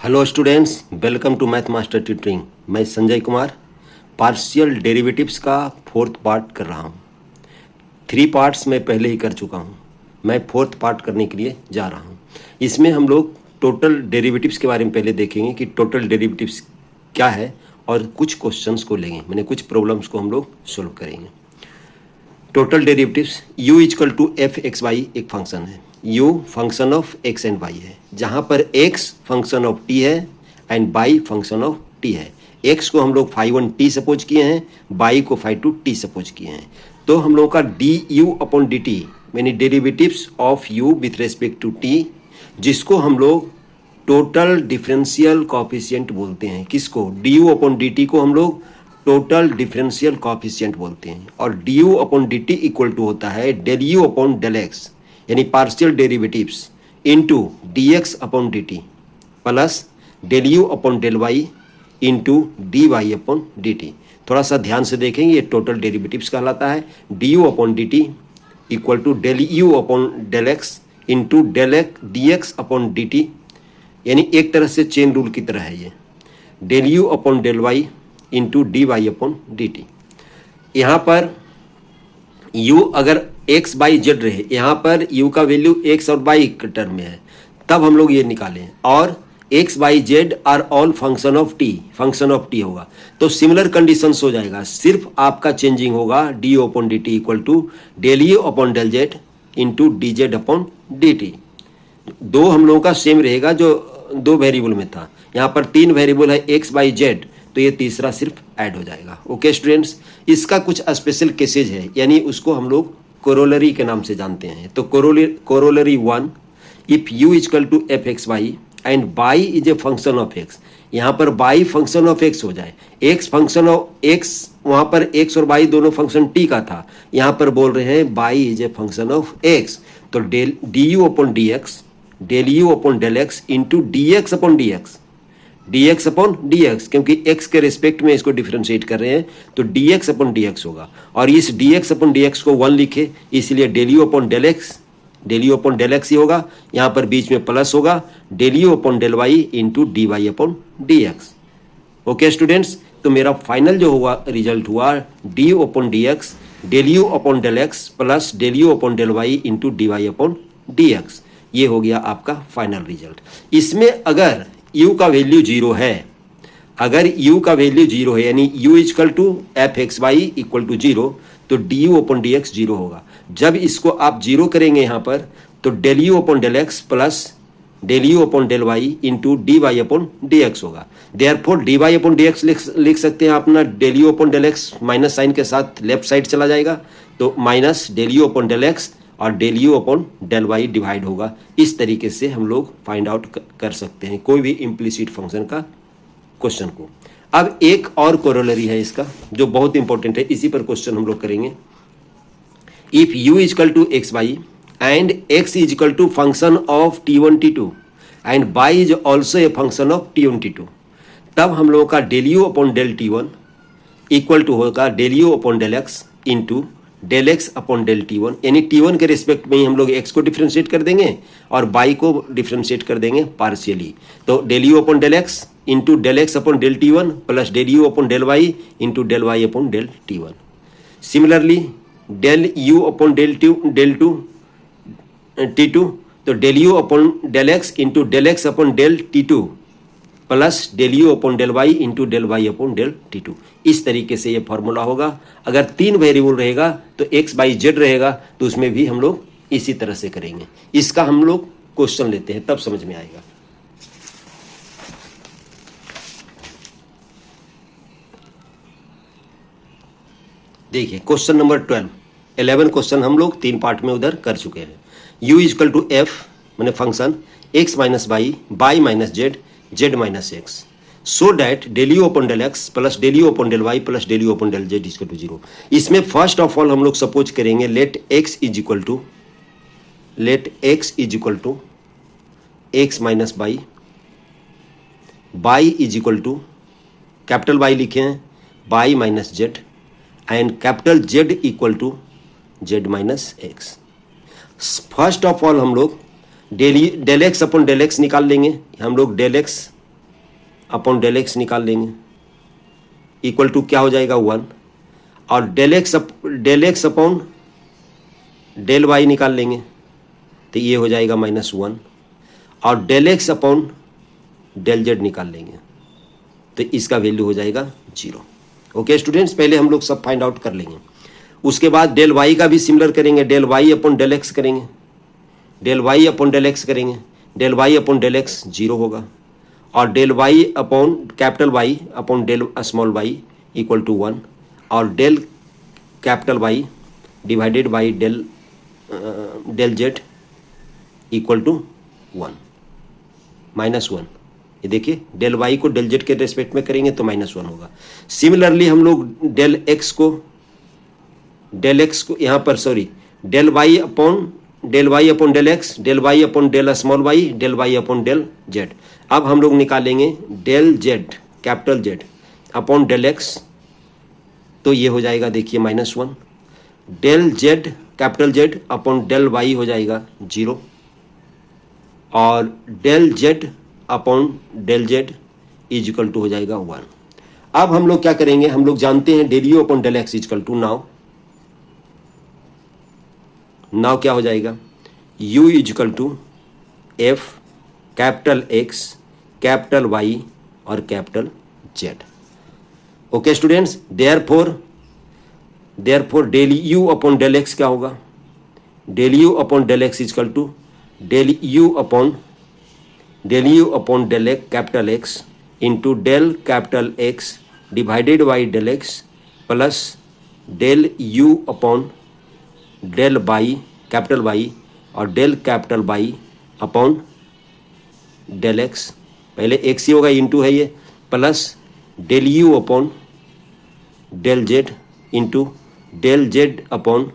Hello students, welcome to math master tutoring. मैं Sanjay Kumar partial derivatives का fourth part कर रहा हूँ। 3 पार्ट्स मैं पहले ही कर चुका हूँ। मैं फोर्थ पार्ट करने के लिए जा रहा हूँ। इसमें हम लोग टोटल डेरिवेटिव्स के बारे में पहले देखेंगे कि टोटल डेरिवेटिव्स क्या है और कुछ क्वेश्चंस को लेंगे, मैंने कुछ प्रॉब्लम्स को हम लोग सोल्व करेंगे। Total derivatives u equal to F X Y एक फंक्शन है। u function of x and y है, जहाँ पर x फंक्शन ऑफ t है and y function of t है। x को हम लोग phi1 t सपोज किए हैं, y को phi2 t सपोज किए हैं। तो हम लोग का du अपॉन dt यानी derivatives of u with respect to t, जिसको हम लोग टोटल डिफरेंशियल कोएफिशिएंट बोलते हैं। किसको? du अपॉन dt को हम लोग टोटल डिफरेंशियल कोएफिशिएंट बोलते हैं। और du upon dt equal to होता है del u upon del x यानी partial derivatives into dx upon dt plus del u upon del y into dy upon dt। थोड़ा सा ध्यान से देखेंगे, ये टोटल डेरिवेटिव्स कहलाता है। du upon dt equal to del u upon del x into del dx upon dt, यानी एक तरह से चेन रूल की तरह है ये। Del u upon del y into D Y upon D T. यहाँ पर u अगर x बाई जेड रहे, यहाँ पर u का वैल्यू x और y के टर्म में है, तब हम लोग ये निकालें। और x by Z are all function of t, function of t होगा तो सिमिलर कंडीशंस हो जाएगा। सिर्फ आपका चेंजिंग होगा D upon D T equal to del u upon del Z into D Z upon D T. दो हम लोगों का सेम रहेगा जो 2 वेरिएबल में था, यहाँ पर 3 वेरिएबल है x बाई जेड, तो ये तीसरा सिर्फ ऐड हो जाएगा। ओके स्टूडेंट्स, इसका कुछ स्पेशल केसेज है, यानी उसको हम लोग कोरोलरी के नाम से जानते हैं। तो corollary 1, if u equal to F X Y and y is a function of x, यहाँ पर y फंक्शन ऑफ x हो जाए, x फंक्शन ऑफ x, वहाँ पर x और y दोनों फंक्शन t का था, यहाँ पर बोल रहे हैं y is a function of x। तो del D you upon D x, del you upon del x into D x upon D X, dx upon dx, क्योंकि x के रिस्पेक्ट में इसको डिफरेंशिएट कर रहे हैं तो dx अपॉन dx होगा। और इस dx अपॉन dx को 1 लिखे, इसलिए del you upon del x, del you upon del x ही होगा, यहाँ पर बीच में प्लस होगा del you upon del Y into D Y upon D x. Okay students, तो मेरा फाइनल जो हुआ रिजल्ट हुआ d upon D x del you upon del x plus del you upon del Y into D Y upon D x. ये हो गया आपका final result. इसमें अगर u का वैल्यू 0 है, अगर u का वैल्यू 0 है यानी u equal to F X Y equal to 0, तो D you upon D X 0 होगा। जब इसको आप 0 करेंगे यहाँ पर, तो del you upon del x plus del you upon del Y into D Y upon D x होगा। Therefore d Y upon D x लिख सकते हैं अपना, del you upon del x minus sign के साथ लेफ्ट साइड चला जाएगा, तो minus del you upon del x और del you upon del y divide होगा। इस तरीके से हम लोग फाइंड आउट कर सकते हैं कोई भी इम्प्लिसिट फंक्शन का क्वेश्चन को। अब एक और कोरोलरी है इसका जो बहुत इंपॉर्टेंट है, इसी पर क्वेश्चन हम लोग करेंगे। If u equal to x Y and x is equal to function of t1 t2 and y is also a function of t1 t2, तब हम लोगों का del you upon del t1 equal to होगा del you upon del x into del x upon del t1, यानी t1 के respect में ही हम लोग x को डिफ्रेंशिएट कर देंगे और y को डिफ्रेंशिएट कर देंगे पार्शियली। तो del you upon del x into del x upon del t1 plus del you upon del Y into del Y upon del t1। Similarly del you upon del two t2, तो del you upon del x into del x upon del t2 plus del you upon del Y into del Y upon del t2। इस तरीके से ये formula होगा। अगर 3 variable रहेगा तो x by Z रहेगा, तो उसमें भी हम लोग इसी तरह से करेंगे। इसका हम लोग क्वेश्चन लेते हैं, तब समझ में आएगा। देखिए क्वेश्चन नंबर 11 क्वेश्चन हम लोग 3 पार्ट में उधर कर चुके हैं। u इक्वल टू एफ मैंने function x minus y, y minus z, z minus x, so that del you upon del x plus del you upon del Y plus del you upon del z equal to 0। इसमें first of all हम लोग suppose करेंगे let x is equal to x minus y, y is equal to capital Y लिखे हैं y minus Z and capital Z equal to z minus x. First of all हम लोग del x upon del x निकाल लेंगे। हम लोग del x upon del x निकाल लेंगे, इक्वल टू क्या हो जाएगा 1, और del x upon del y निकाल लेंगे तो ये हो जाएगा -1, और del x upon del z निकाल लेंगे तो इसका वैल्यू हो जाएगा 0। ओके स्टूडेंट्स, पहले हम लोग सब फाइंड आउट कर लेंगे, उसके बाद डेल वाई का भी सिमिलर करेंगे, del Y upon del x करेंगे, del Y upon del x करेंगे, del Y upon del x 0 होगा, और del Y upon capital Y upon del small y equal to 1, और del capital y divided by del z equal to 1 -1। ये देखिए del y को del z के respect में करेंगे तो -1 होगा। सिमिलरली हम लोग डेल एक्स को यहाँ पर del Y upon del x, del Y upon del small y, del Y upon del z. अब हम लोग निकालेंगे del Z capital Z upon del x, तो ये हो जाएगा देखिए -1, del Z capital Z upon del y हो जाएगा 0, और del Z upon del z is equal to हो जाएगा 1। अब हम लोग क्या करेंगे, हम लोग जानते हैं del you upon del x is equal to now क्या हो जाएगा, u is equal to f capital x capital Y और capital z. Okay students, therefore del you upon del x क्या होगा, del you upon del x is equal to del you upon del capital x into del capital x divided by del x plus del you upon del by capital Y और del capital Y upon del x, पहले x ही होगा into है ये, plus del you upon del Z into del Z upon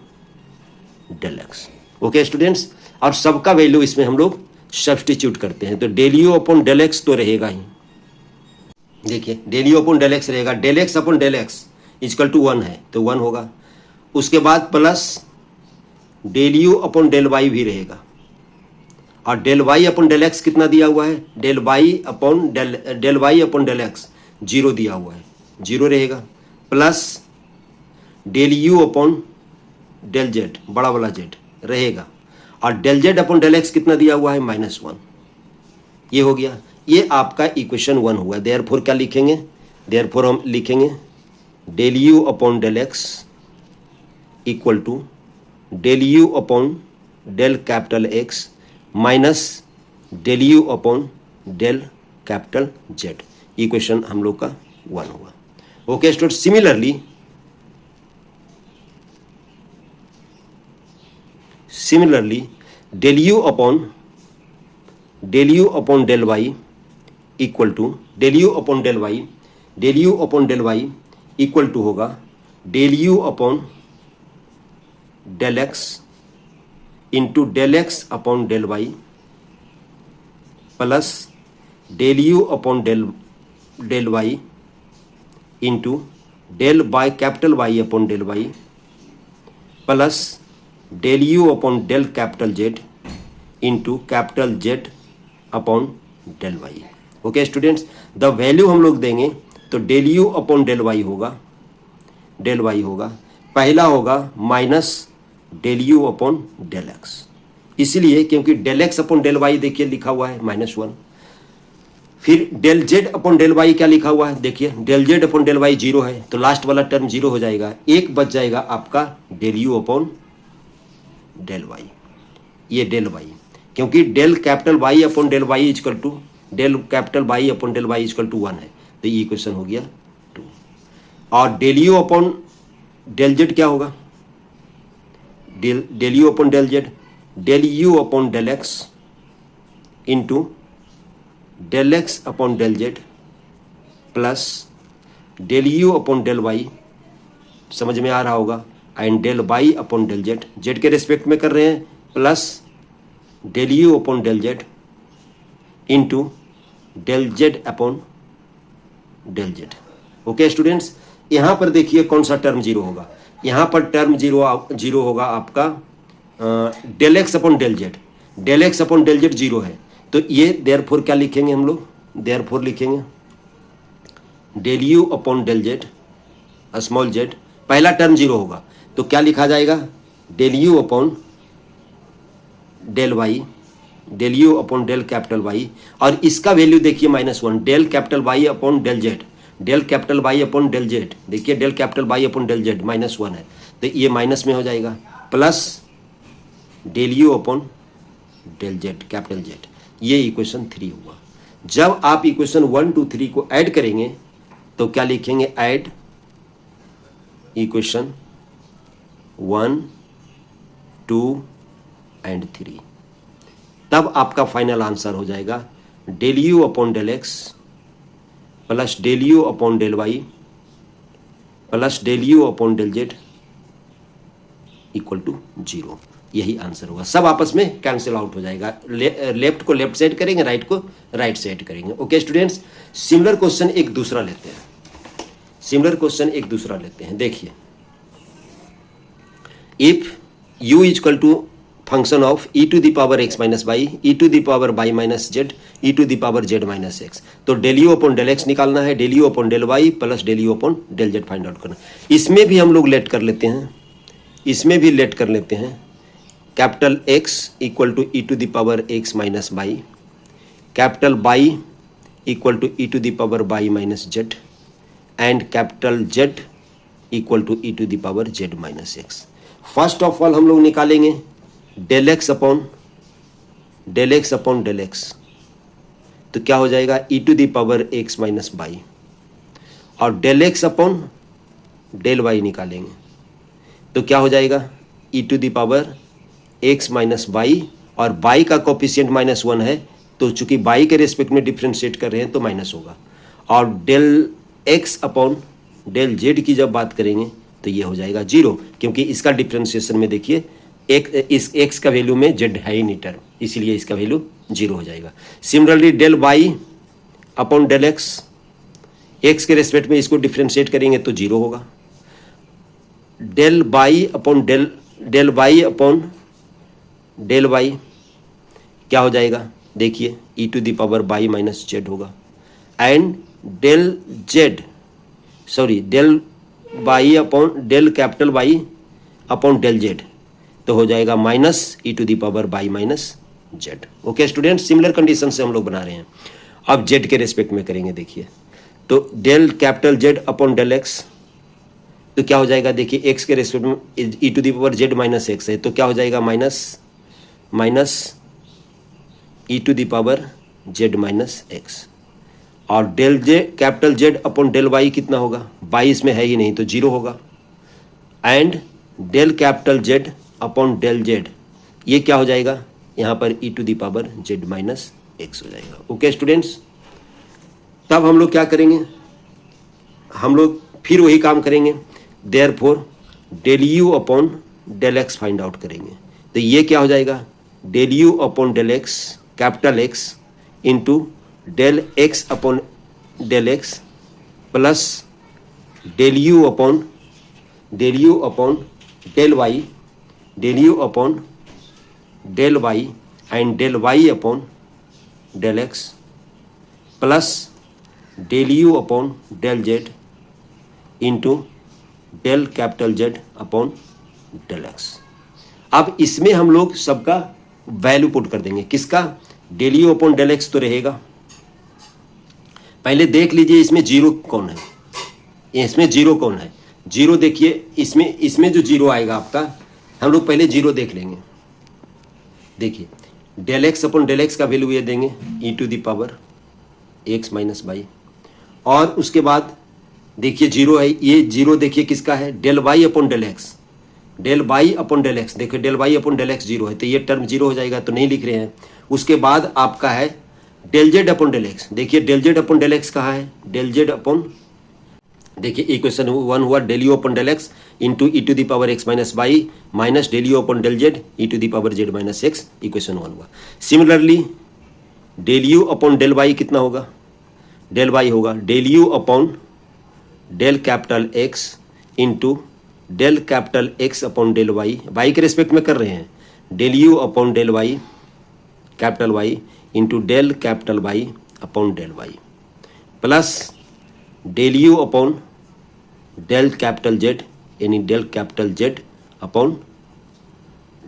del x. Okay students, और सबका value इसमें हम लोग सब्स्टिट्यूट करते हैं, तो del you upon del x तो रहेगा ही, देखिए del you upon del x रहेगा, del x upon del x equal to 1 है तो 1 होगा, उसके बाद plus del you upon del y भी रहेगा, और del Y upon del x कितना दिया हुआ है, del Y upon del x 0 दिया हुआ है, 0 रहेगा, plus del you upon del z बड़ा वाला जेड रहेगा, और del Z upon del x कितना दिया हुआ है -1, ये हो गया, ये आपका इक्वेशन 1 हुआ। देयरफॉर क्या लिखेंगे, देयरफॉर हम लिखेंगे del you upon del x equal to del you upon del capital x minus del you upon del capital z, equation हम लोग का 1 हुआ। Okay student, similarly del you upon del y equal to del you upon del y equal to होगा del you upon del x into del x upon del Y plus del you upon del Y into del by capital Y upon del Y plus del you upon del capital Z into capital Z upon del Y. Okay students, the value हम लोग देंगे तो del you upon del Y होगा, पहला होगा minus del you upon del x, इसलिए क्योंकि del x upon del Y देखिए लिखा हुआ है -1, फिर del Z upon del Y क्या लिखा हुआ है, देखिए del Z upon del Y 0 है तो लास्ट वाला टर्म 0 हो जाएगा, एक बच जाएगा आपका del you upon del y, ये डेल वाई, क्योंकि del capital Y upon del y equal to del capital Y upon del y equal to 1 है, तो ये इक्वेशन हो गया 2, और del you upon del Z क्या होगा, del you upon del Z del you upon del x into del x upon del Z plus del you upon del y, समझ में आ रहा होगा, and del Y upon del z, z के respect में कर रहे हैं, plus del you upon del Z into del Z upon del Z. Okay students, यहाँ पर देखिए कौन सा टर्म 0 होगा, यहाँ पर टर्म 0 होगा आपका del x upon del Z, del x upon del z 0 है, तो ये देयरफॉर क्या लिखेंगे हम लोग, देयरफॉर लिखेंगे del you upon del Z small Z, पहला टर्म जीरो होगा तो क्या लिखा जाएगा, del you upon del Y, del you upon del capital Y, और इसका वैल्यू देखिए -1, del capital Y upon del Z, del capital Y upon del Z, देखिए del capital Y upon del Z -1 है तो ये माइनस में हो जाएगा, plus del you upon del Z capital Z, ये इक्वेशन 3 हुआ। जब आप इक्वेशन 1 2 3 को ऐड करेंगे तो क्या लिखेंगे, ऐड इक्वेशन 1 2 एंड 3, तब आपका फाइनल आंसर हो जाएगा del you upon del x plus del you upon del Y plus del you upon del z equal to 0। यही आंसर होगा, सब आपस में कैंसिल आउट हो जाएगा, लेफ्ट को लेफ्ट साइड करेंगे, राइट को राइट साइड करेंगे। ओके स्टूडेंट्स, सिमिलर क्वेश्चन एक दूसरा लेते हैं, सिमिलर क्वेश्चन एक दूसरा लेते हैं। देखिए, if u is equal to function of e to the power x minus Y, e to the power y minus Z, e to the power z minus X, तो del you upon del X निकालना है, del you upon del Y plus del you upon del Z find out करना। इसमें भी हम लोग late कर लेते हैं, इसमें भी लेट कर लेते हैं, capital x equal to E to the power x minus Y, capital y equal to E to the power y minus Z, and capital z equal to E to the power z minus x. First of all हम लोग निकालेंगे del x upon del x upon del x, तो क्या हो जाएगा, E to the power x minus Y, और del x upon del Y निकालेंगे तो क्या हो जाएगा, E to the power x minus Y, और वाई का कोफिशिएंट -1 है तो चूंकि वाई के रेस्पेक्ट में डिफ्रेंशिएट कर रहे हैं तो माइनस होगा, और del x upon del z की जब बात करेंगे तो ये हो जाएगा 0, क्योंकि इसका डिफ्रेंशिएशन में देखिए इस x का वैल्यू में z है ही नहीं टर्म, इसीलिए इसका वैल्यू 0 हो जाएगा। Similarly del y upon del x के रेस्पेक्ट में इसको डिफ्रेंशिएट करेंगे तो 0 होगा, del y upon del y upon del y क्या हो जाएगा, देखिए E to the power y minus Z होगा, and del y upon del capital y upon del Z तो हो जाएगा minus E to the power y minus Z. Okay student, similar condition से हम लोग बना रहे हैं। अब जेड के रेस्पेक्ट में करेंगे, देखिए तो del capital Z upon del x तो क्या हो जाएगा, देखिए एक्स के रेस्पेक्ट में E to the power Z minus X है तो क्या हो जाएगा, minus E to the power Z minus X, और del capital Z upon del Y कितना होगा, वाई इसमें है ही नहीं तो 0 होगा, and del capital Z upon del Z ये क्या हो जाएगा, यहाँ पर E to the power Z minus X हो जाएगा। ओके स्टूडेंट्स, तब हम लोग क्या करेंगे, हम लोग फिर वही काम करेंगे, therefore del you upon del x find out करेंगे, तो ये क्या हो जाएगा, del you upon del x capital x into del x upon del x plus del you upon del Y, del you upon del y and del Y upon del x plus del you upon del Z into del capital Z upon del x. अब इसमें हम लोग सबका value put कर देंगे, किसका, del you upon del x तो रहेगा, पहले देख लीजिए इसमें 0 कौन है, इसमें 0 कौन है, 0 देखिए इसमें जो 0 आएगा आपका, हम लोग पहले 0 देख लेंगे। देखिए del x upon del X का वैल्यू ये देंगे E to the power x minus Y, और उसके बाद देखिए 0 है, ये 0 देखिए किसका है, del Y upon del x, del Y upon del x, देखिए del Y upon del x 0 है तो ये टर्म 0 हो जाएगा तो नहीं लिख रहे हैं। उसके बाद आपका है del Z upon del x, देखिए del Z upon del X कहाँ है, डेल जेड अपॉन, देखिए इक्वेशन 1 हुआ del you upon del x into E to the power x minus Y minus del you upon del Z E to the power Z minus X, equation 1 हुआ। Similarly del you upon del Y कितना होगा, del Y होगा del you upon del capital x into del capital x upon del Y, Y के respect में कर रहे हैं, del you upon del Y capital Y into del capital Y upon del Y plus del you upon del capital Z, यानी del capital Z upon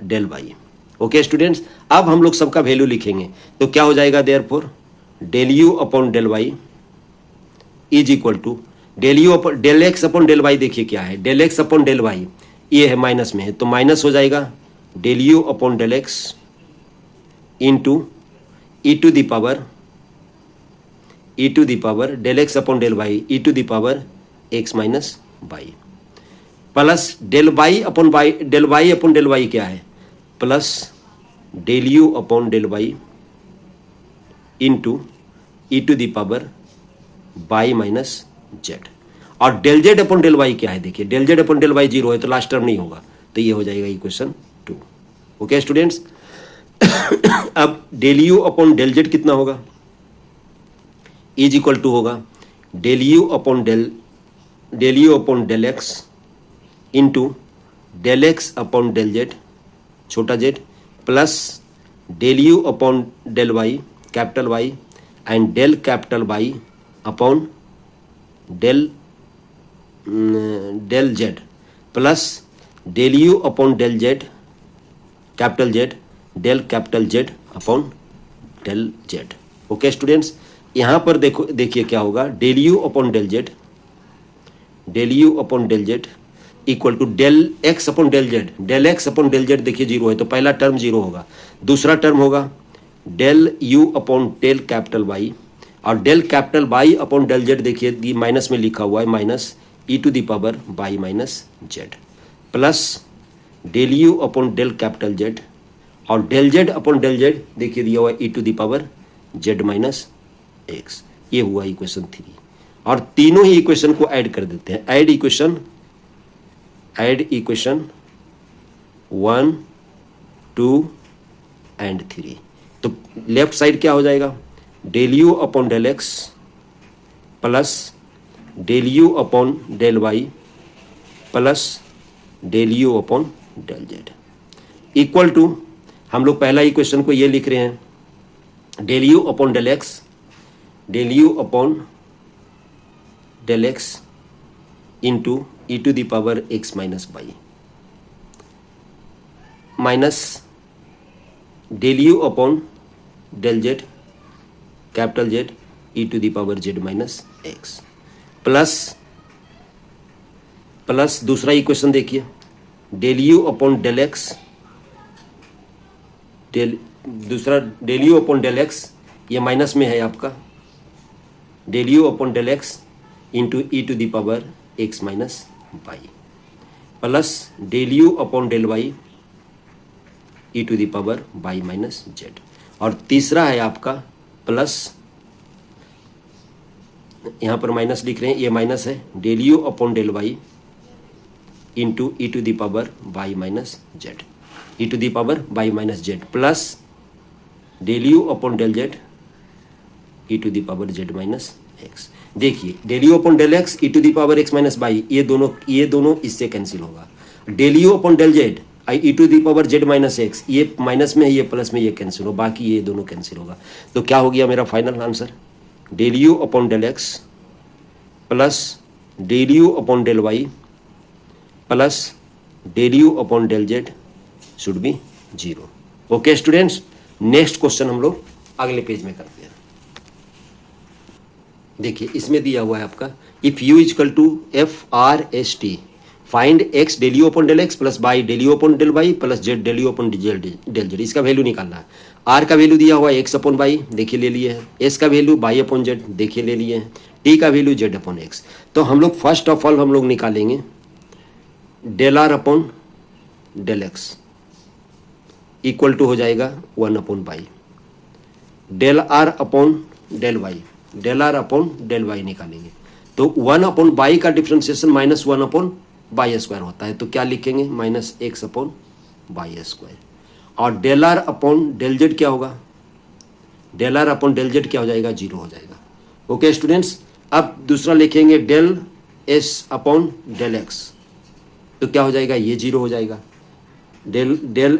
del Y. Okay students, अब हम लोग सबका वैल्यू लिखेंगे, तो क्या हो जाएगा, therefore del you upon del y is equal to del you upon del x upon del Y. देखिए क्या है, del x upon del y ये है माइनस में है, तो माइनस हो जाएगा del you upon del x into E to the power del x upon del y e to the power x minus y, plus del Y upon del Y क्या है, plus del you upon del Y into E to the power Y minus Z. और del Z upon del Y क्या है, देखिए del Z upon del Y 0 है तो last term नहीं होगा, तो ये हो जाएगा इक्वेशन 2। ओके स्टूडेंट्स, अब del you upon del Z कितना होगा, इज इक्वल टू होगा del you upon del x into del x upon del Z छोटा Z, plus del you upon del Y capital Y and del capital Y upon del Z, plus del you upon del Z capital Z del capital Z upon del Z. Okay students, यहां पर देखो, देखिए क्या होगा, del you upon del z equal to del x upon del Z. Del x upon del Z देखिए 0 है, तो पहला टर्म 0 होगा, दूसरा टर्म होगा del you upon del capital Y, और del capital Y upon del Z देखिए minus में लिखा हुआ है, minus E to the power Y minus Z, plus del you upon del capital Z, और del Z upon del Z देखिए दिया हुआ है E to the power Z minus X. ये हुआ इक्वेशन 3, और तीनों ही इक्वेशन को ऐड कर देते हैं, ऐड इक्वेशन 1, 2 एंड 3। तो लेफ्ट साइड क्या हो जाएगा, del you upon del x plus del you upon del Y plus del you upon del z equal to, हम लोग पहला इक्वेशन को ये लिख रहे हैं, del you upon del x into E to the power x minus Y minus del you upon del Z capital Z E to the power Z minus x, plus दूसरा equation देखिए, del you upon del x del you upon del x, ये minus में है आपका, del you upon del x into E to the power x minus y, plus del you upon del y e to the power Y minus Z, और तीसरा है आपका plus, यहां पर माइनस लिख रहे हैं, ये माइनस है, del you upon del Y into E to the power Y minus Z, E to the power Y minus Z, plus del you upon del Z E to the power Z minus X. देखिए del you upon del X E to the power x minus Y, ये दोनों इससे cancel होगा, del you upon del Z E to the power Z minus X, ये minus में है, ये plus में, ये कैंसिल हो, बाकी ये दोनों कैंसिल होगा। तो क्या हो गया मेरा final answer, del you upon del x plus del you upon del Y plus del you upon del z should be 0। Okay students, next question हम लोग अगले पेज में करते हैं। देखिए इसमें दिया हुआ है आपका, if u equal to f r s t find x del you upon del x plus y del you upon del Y plus z del you upon del z. इसका वैल्यू निकालना है। आर का value दिया हुआ है x upon Y, देखिए ले लिए हैं। एस का वैल्यू वाई अपॉन जेड, देखिए ले लिए हैं। टी का वैल्यू जेड अपॉन एक्स। तो हम लोग फर्स्ट ऑफ ऑल हम लोग निकालेंगे del are upon del x equal to हो जाएगा 1 upon Y, del are upon del Y, del are upon del Y निकालेंगे तो 1 अपॉन वाई का differentiation minus 1 upon Y square होता है, तो क्या लिखेंगे minus x upon Y square. और del are upon del Z क्या होगा, del are upon del Z क्या हो जाएगा 0 हो जाएगा। ओके स्टूडेंट्स, अब दूसरा लिखेंगे del S upon del x, तो क्या हो जाएगा ये 0 हो जाएगा। Del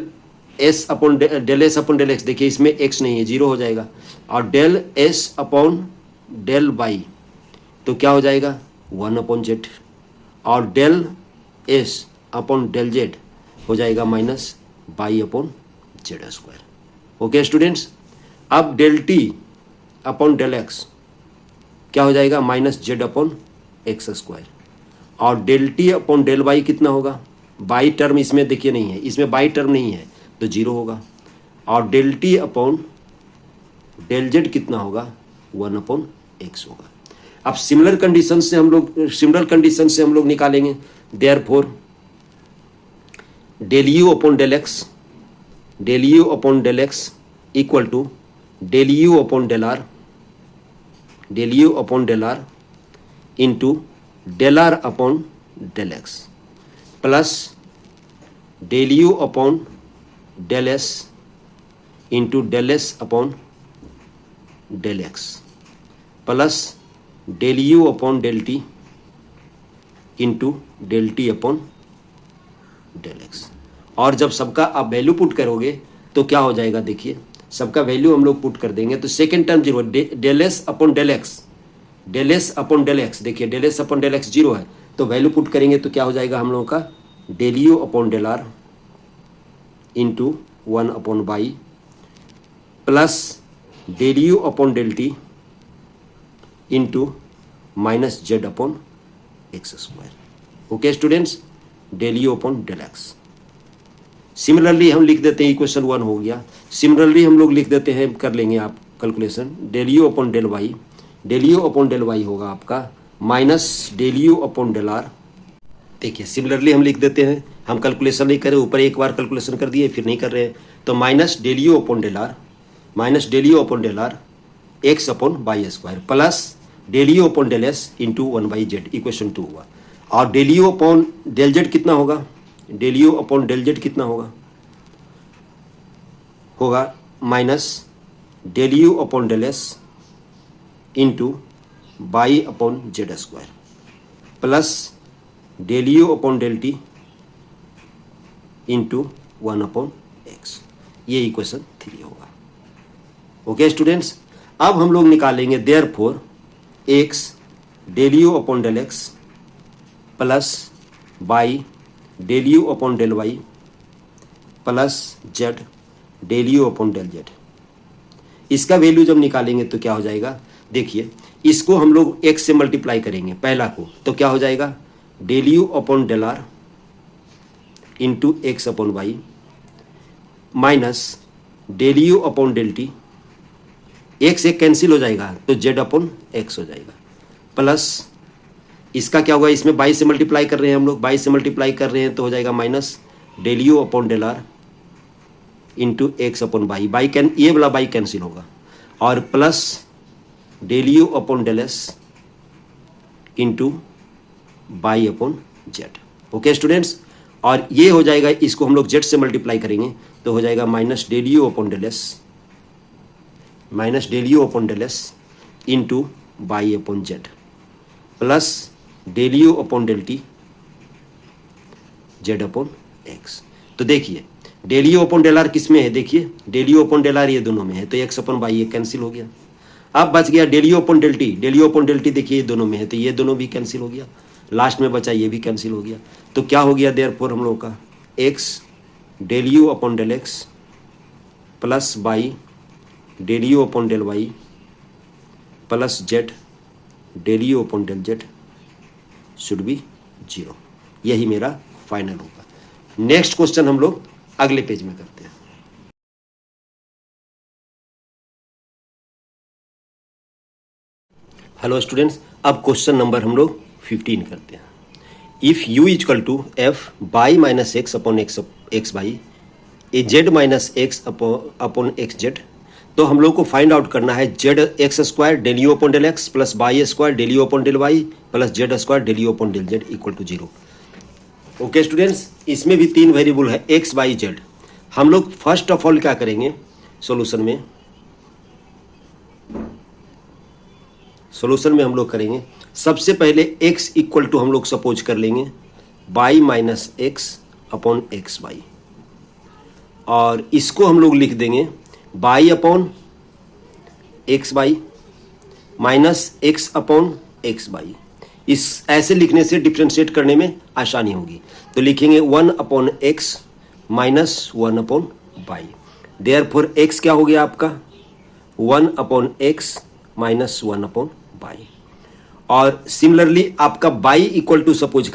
S upon del S upon del x, देखिए इसमें एक्स नहीं है 0 हो जाएगा। और del S upon del y, तो क्या हो जाएगा 1/z, और del S upon del z हो जाएगा माइनस y/z²। ओके स्टूडेंट्स, अब del t upon del x क्या हो जाएगा -z/x², और del t upon del Y कितना होगा, बाई टर्म इसमें देखिए नहीं है, इसमें बाई टर्म नहीं है तो 0 होगा, और del t upon del Z कितना होगा 1/x होगा। अब सिमिलर कंडीशन से हम लोग निकालेंगे, therefore del you upon del x equal to del you upon del r into del are upon del x plus del you upon del s into del S upon del x plus del you upon del t into del t upon del x. और जब सबका आप value put करोगे तो क्या हो जाएगा, देखिए सबका वैल्यू हम लोग पुट कर देंगे तो second term 0, del S upon del x, देखिए del S upon del x 0 है, तो वैल्यू पुट करेंगे तो क्या हो जाएगा हम लोगों का del you upon del r into 1/y plus del you upon del t into -z/x²। Okay students, del you upon del x. Similarly हम लिख देते हैं, इक्वेशन 1 हो गया। सिमिलरली हम लोग लिख देते हैं, कर लेंगे आप calculation, del you upon del Y होगा आपका minus del you upon del r. देखिए सिमिलरली हम लिख देते हैं, हम कैलकुलेशन नहीं करें, ऊपर एक बार कैलकुलेशन कर दिए फिर नहीं कर रहे हैं, तो minus del you upon del r x upon Y square plus del you upon del s into 1/z, equation 2 हुआ। और del you upon del Z कितना होगा, होगा minus del you upon del s into y/z² plus del you upon del t into 1/x, ये equation 3 होगा। Okay students, अब हम लोग निकालेंगे therefore x del you upon del x plus y del you upon del Y plus z del you upon del z. इसका value जब निकालेंगे तो क्या हो जाएगा, देखिए इसको हम लोग x से मल्टीप्लाई करेंगे पहला को, तो क्या हो जाएगा del you upon del r into x upon y minus del you upon del t, x एक कैंसिल हो जाएगा तो z अपॉन एक्स हो जाएगा, प्लस इसका क्या होगा, इसमें 22 से मल्टीप्लाई कर रहे हैं हम लोग, 22 से मल्टीप्लाई कर रहे हैं तो हो जाएगा minus del you upon del r into x upon y, ये वाला बाई कैंसिल होगा, और plus del you upon del s into y upon z. Okay students, और ये हो जाएगा, इसको हम लोग जेड से मल्टीप्लाई करेंगे तो हो जाएगा minus del you upon del s into y upon z plus del you upon del t z upon x. तो देखिए del you upon del r किस में है, देखिए del you upon del r ये दोनों में है, तो एक्स अपॉन वाई ये कैंसिल हो गया। अब बच गया del you upon del t, देखिए ये दोनों में है तो ये दोनों भी कैंसिल हो गया, लास्ट में बचा ये भी कैंसिल हो गया। तो क्या हो गया देयरफॉर हम लोग का x del you upon del x plus y del you upon del Y plus z del you upon del z should be 0। यही मेरा फाइनल होगा। नेक्स्ट क्वेश्चन हम लोग अगले पेज में करते हैं। हेलो स्टूडेंट्स, अब क्वेश्चन नंबर हम लोग 15 करते हैं। If u equal to f by minus x upon x by a z minus x upon x z, तो हम लोग को फाइंड आउट करना है z x square del you upon del x plus y square del you upon del Y plus z square del you upon del z equal to 0। Okay students, इसमें भी 3 variable है x Y Z. हम लोग first of all क्या करेंगे, solution में हम लोग करेंगे सबसे पहले x इक्वल टू हम लोग सपोज कर लेंगे y minus x upon x y, और इसको हम लोग लिख देंगे y upon x y minus x upon x by. इस ऐसे लिखने से डिफ्रेंशिएट करने में आसानी होगी। तो लिखेंगे 1/x minus 1/y। Therefore x क्या हो गया आपका 1/x माइनस 1/y। और सिमिलरली आपका y इक्वल टू सपोज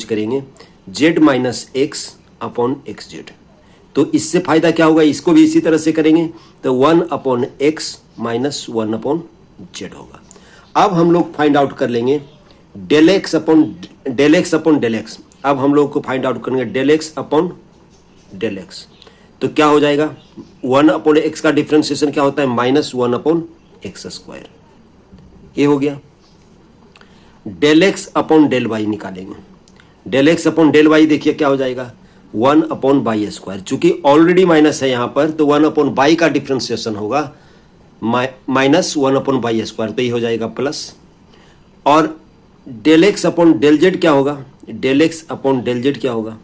करेंगे z minus x upon x z. तो इससे फायदा क्या होगा, इसको भी इसी तरह से करेंगे तो 1/x माइनस 1/z होगा। अब हम लोग फाइंड आउट कर लेंगे del x upon del x. अब हम लोग को फाइंड आउट करेंगे del x upon del x. तो क्या हो जाएगा 1/x का डिफ्रेंसिएशन क्या होता है माइनस 1/x²। ये हो गया। Del x upon del Y निकालेंगे। Del x upon del Y देखिए क्या हो जाएगा 1/y²। चूंकि ऑलरेडी माइनस है यहां पर तो 1/y का डिफ्रेंसिएशन होगा माइनस 1/y²। तो ये हो जाएगा प्लस। और del x upon del Z क्या होगा, del x upon del Z क्या होगा,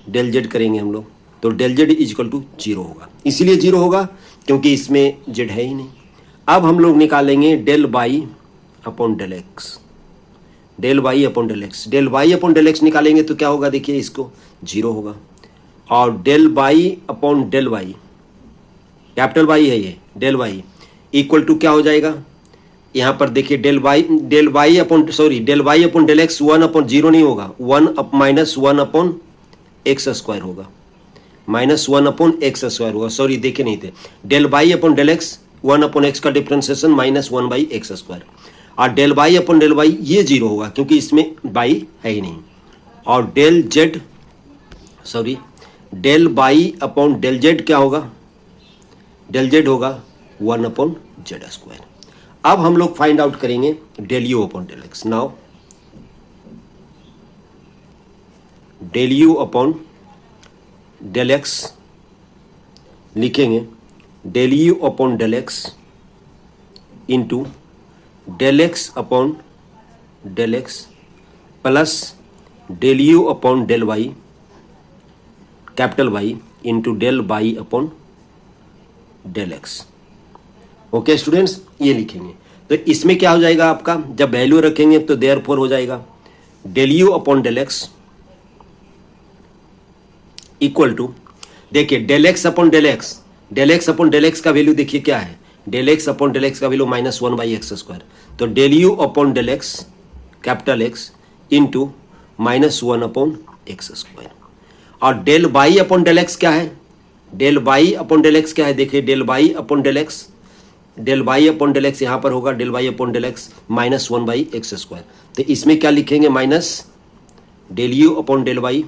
डेल जेड करेंगे हम लोग तो डेल जेड इक्वल टू 0 होगा। इसीलिए 0 होगा क्योंकि इसमें जेड है ही नहीं। अब हम लोग निकालेंगे del Y upon del x. Del Y upon del x, del Y upon del x निकालेंगे तो क्या होगा देखिए इसको 0 होगा। और del Y upon del Y, capital y है ये, डेल वाई इक्वल टू क्या हो जाएगा यहाँ पर देखिए del Y upon del x 1/0 नहीं होगा, 1 माइनस 1/x² होगा, माइनस 1/x² होगा। सॉरी देखे नहीं थे, del Y upon del x 1/x का डिफ्रेंसिएशन माइनस 1/x²। और del Y upon del y ये 0 होगा क्योंकि इसमें वाई है ही नहीं। और del Y upon del Z क्या होगा, डेल जेड होगा 1/z²। अब हम लोग फाइंड आउट करेंगे del you upon del X. Now del you upon del X लिखेंगे del you upon del x into del x upon del x plus del you upon del Y capital Y into del Y upon del x. Okay students, ये लिखेंगे तो इसमें क्या हो जाएगा आपका, जब वैल्यू रखेंगे तो देयरफॉर हो जाएगा del you upon del x equal to, देखिए del x upon del X का वैल्यू देखिए क्या है, del x upon del X का वैल्यू माइनस 1/x²। तो del you upon del x capital x into minus 1/x²। और del Y upon del x क्या है, del Y upon del x क्या है देखिए del Y upon del X यहां पर होगा del Y upon del x minus 1/x²। तो इसमें क्या लिखेंगे minus del you upon del Y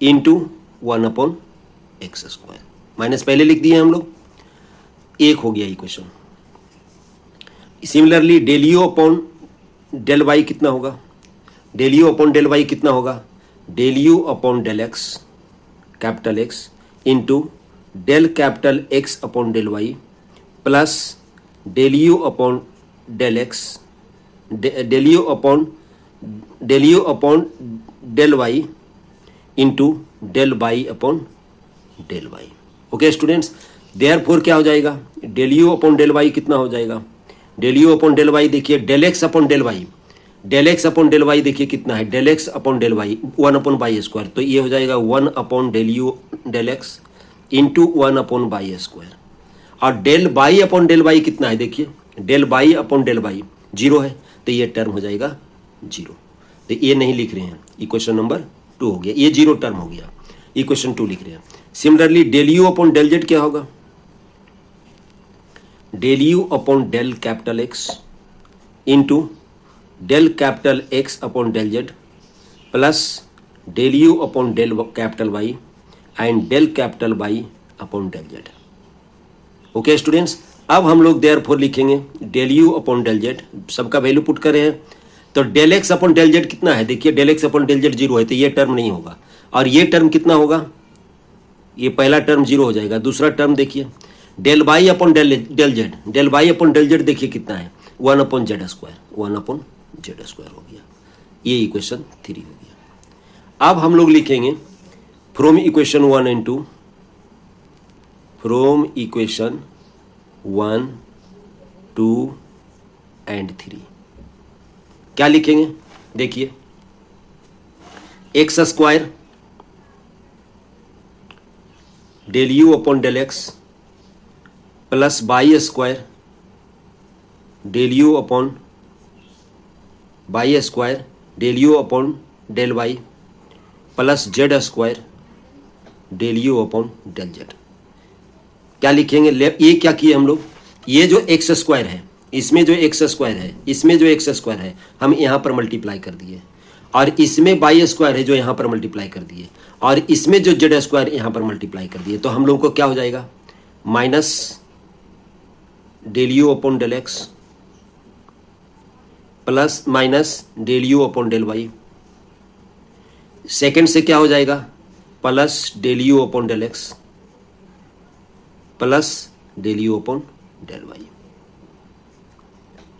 into 1/x²। Minus पहले लिख दिए हम लोग, एक हो गया equation. Similarly del you upon del Y कितना होगा, del you upon del Y कितना होगा, del you upon del x capital x into del capital x upon del Y plus del you upon del x del you upon del Y into del Y upon del Y. Okay students, therefore क्या हो जाएगा del you upon del Y कितना हो जाएगा, del you upon del Y देखिए del x upon del Y देखिए कितना है, del x upon del Y 1/y²। तो ये हो जाएगा 1 डेल एक्स इंटू 1/y²। और del Y upon del Y कितना है देखिए, del Y upon del Y 0 है तो ये टर्म हो जाएगा 0। तो ये नहीं लिख रहे हैं, इक्वेशन नंबर 2 हो गया, ये 0 टर्म हो गया, इक्वेशन 2 लिख रहे हैं। Similarly del you upon del Z क्या होगा, del you upon del capital x into del capital x upon del Z plus del you upon del capital Y and del capital Y upon del Z. Okay students, अब हम लोग therefore लिखेंगे del you upon del z, सबका value put कर रहे हैं। तो del x upon del Z कितना है देखिए, del x upon del z 0 है तो ये टर्म नहीं होगा। और ये टर्म कितना होगा, ये पहला टर्म 0 हो जाएगा। दूसरा टर्म देखिए del Y upon del Z देखिए कितना है 1/z², 1/z² हो गया। ये इक्वेशन 3 हो गया। अब हम लोग लिखेंगे from equation 1 and 2, from equation 1, 2 and 3। क्या लिखेंगे? देखिए, x square del you upon del x plus y square del you upon Y square del you upon del Y plus z square del you upon del Z. क्या लिखेंगे? ये क्या किए हम लोग, ये जो एक्स स्क्वायर है, इसमें जो एक्स स्क्वायर है, इसमें जो एक्स स्क्वायर है, हम यहाँ पर मल्टीप्लाई कर दिए, और इसमें वाई स्क्वायर है जो यहाँ पर मल्टीप्लाई कर दिए, और इसमें जो जेड स्क्वायर यहाँ पर मल्टीप्लाई कर दिए। तो हम लोग को क्या हो जाएगा? Minus del you upon del x plus minus del you upon del y. Second से क्या हो जाएगा? Plus del you upon del x plus del you upon del Y.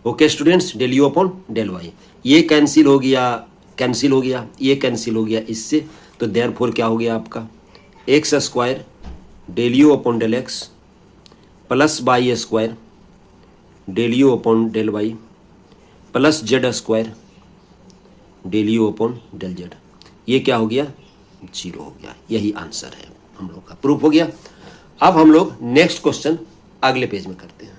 Okay students, del you upon del y. ये cancel हो गया, cancel हो गया, ये कैंसिल हो गया इससे। तो देयरफॉर क्या हो गया आपका? X square del you upon del x plus y square del you upon del Y plus z square del you upon del Z. ये क्या हो गया? 0 हो गया। यही आंसर है हम लोग का, प्रूफ हो गया। अब हम लोग नेक्स्ट क्वेश्चन अगले पेज में करते हैं।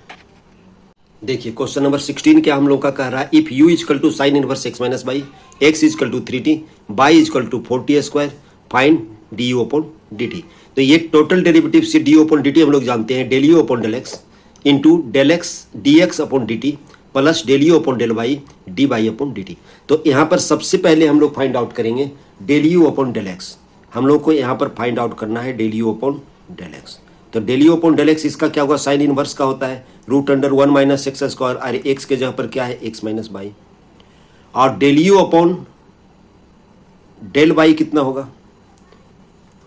देखिए क्वेश्चन नंबर 16 क्या हम लोग का कह रहा है? If u equal to sine inverse x minus by, x equal to 3t, by equal to 4t square, find d you upon D t. तो ये टोटल डेरिवेटिव से d you upon D t हम लोग जानते हैं, del you upon del x into del x d x upon D t plus del you upon del y d Y upon D t. तो यहाँ पर सबसे पहले हम लोग फाइंड आउट करेंगे del you upon del X. हम लोग को यहाँ पर फाइंड आउट करना है del you upon del x. तो del you upon del X इसका क्या होगा? साइन इनवर्स का होता है root under 1 minus X square, अरे एक्स के जगह पर क्या है? X minus Y. और del you upon del Y कितना होगा?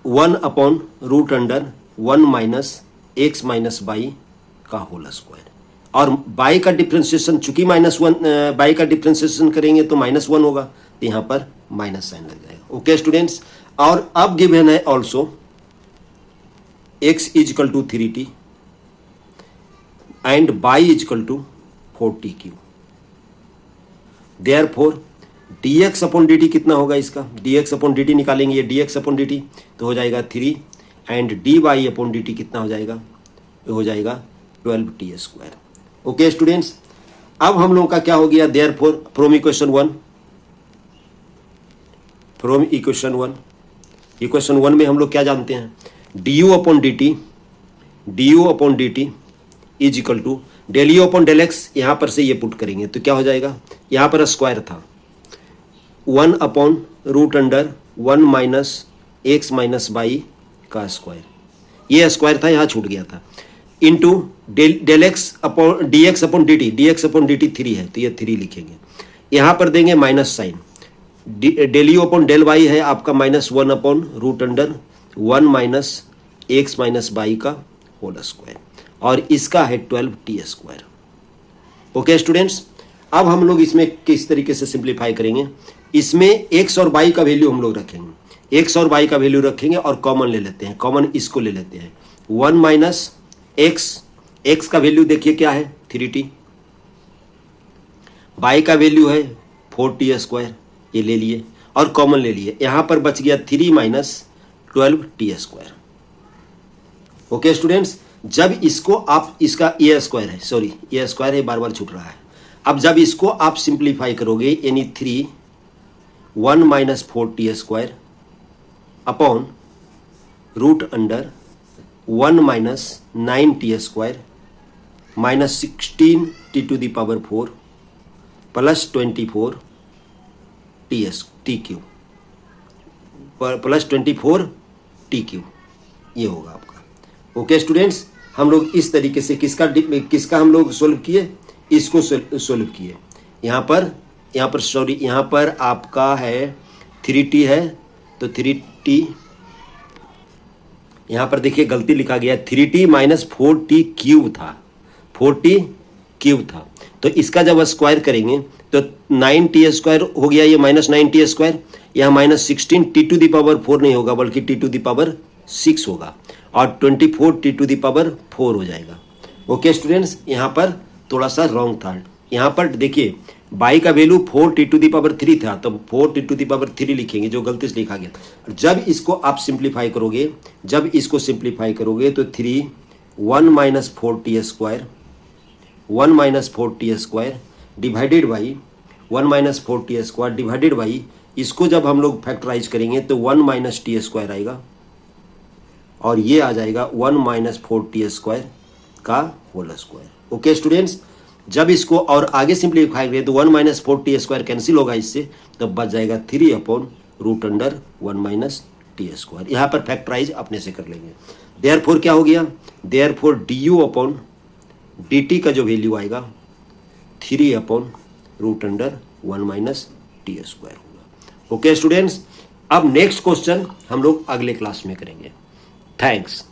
1 upon root under 1 minus x minus y का होल स्क्वायर। और बाई का डिफ्रेंसिएशन, चूंकि -1 बाई का डिफ्रेंसिएशन करेंगे तो -1 होगा, तो यहाँ पर माइनस साइन लग जाएगा। ओके स्टूडेंट्स, और अब गिवन है also x equal to 3t and y equal to 4t cube. Therefore dx upon dt कितना होगा इसका? dx अपॉन dt निकालेंगे, ये dx अपॉन dt तो हो जाएगा 3 एंड dy अपॉन dt कितना हो जाएगा? ये हो जाएगा 12t स्क्वायर। ओके स्टूडेंट्स, अब हम लोगों का क्या हो गया? Therefore from equation 1, from equation 1, equation 1 में हम लोग क्या जानते हैं? du upon dt is equal to del you upon del x. यहाँ पर से ये पुट करेंगे तो क्या हो जाएगा? यहाँ पर स्क्वायर था 1 upon root under 1 minus x minus y का स्क्वायर, ये स्क्वायर था यहाँ छूट गया था, into del x upon D x upon D t. D x upon D t 3 है तो ये 3 लिखेंगे। यहाँ पर देंगे minus sign, del you upon del y है आपका -1 upon root under 1 minus x minus y का होल स्क्वायर, और इसका है 12t स्क्वायर। ओके स्टूडेंट्स, अब हम लोग इसमें किस तरीके से सिंप्लीफाई करेंगे? इसमें x और y का वैल्यू हम लोग रखेंगे, x और y का वैल्यू रखेंगे और कॉमन ले लेते हैं, कॉमन इसको ले लेते हैं। 1 माइनस x का वैल्यू देखिए क्या है? 3t, y का वैल्यू है 4t स्क्वायर, ये ले लिए और कॉमन ले लिए। यहां पर बच गया 3 minus 12t square. Okay students, जब इसको आप, इसका ए स्क्वायर है, सॉरी ए स्क्वायर है, बार बार छूट रहा है। अब जब इसको आप सिंप्लीफाई करोगे यानी 3 1 minus 4t square upon root under 1 minus 9t square minus 16t to the power 4 plus 24 t cube plus 24 t cube, ये होगा आपका। ओके स्टूडेंट्स, हम लोग इस तरीके से किसका हम लोग सोल्व किए? इसको सोल्व किए। यहाँ पर सॉरी, यहाँ पर आपका है 3t है तो 3t, यहाँ पर देखिए गलती लिखा गया 3t माइनस 4t क्यूब था, 4t क्यूब था। तो इसका जब स्क्वायर करेंगे तो 9t स्क्वायर हो गया, ये माइनस 9t स्क्वायर, यहाँ minus 16t to the power 4 नहीं होगा बल्कि t टू द पावर 6 होगा, और 24t टू द पावर 4 हो जाएगा। ओके स्टूडेंट्स, यहाँ पर थोड़ा सा रॉन्ग था, यहाँ पर देखिए बाई का वैल्यू 4t⁻³ था, तो 4t⁻³ लिखेंगे जो गलती से लिखा गया। जब इसको आप सिंप्लीफाई करोगे, तो 3 1 - 4t² 1 - 4t² divided by 1 - 4t² divided by, इसको जब हम लोग फैक्टराइज करेंगे तो 1 - t² आएगा और ये आ जाएगा 1 - 4t² का होल स्क्वायर। ओके स्टूडेंट्स, जब इसको और आगे सिंप्लीफाई करें तो 1 - 4t² कैंसिल होगा इससे, तब बच जाएगा 3/√1 - t²। यहाँ पर फैक्टराइज अपने से कर लेंगे। देयरफॉर क्या हो गया, देयरफॉर du/dt का जो वैल्यू आएगा 3/√1 - t² होगा। ओके स्टूडेंट्स, अब नेक्स्ट क्वेश्चन हम लोग अगले क्लास में करेंगे। थैंक्स।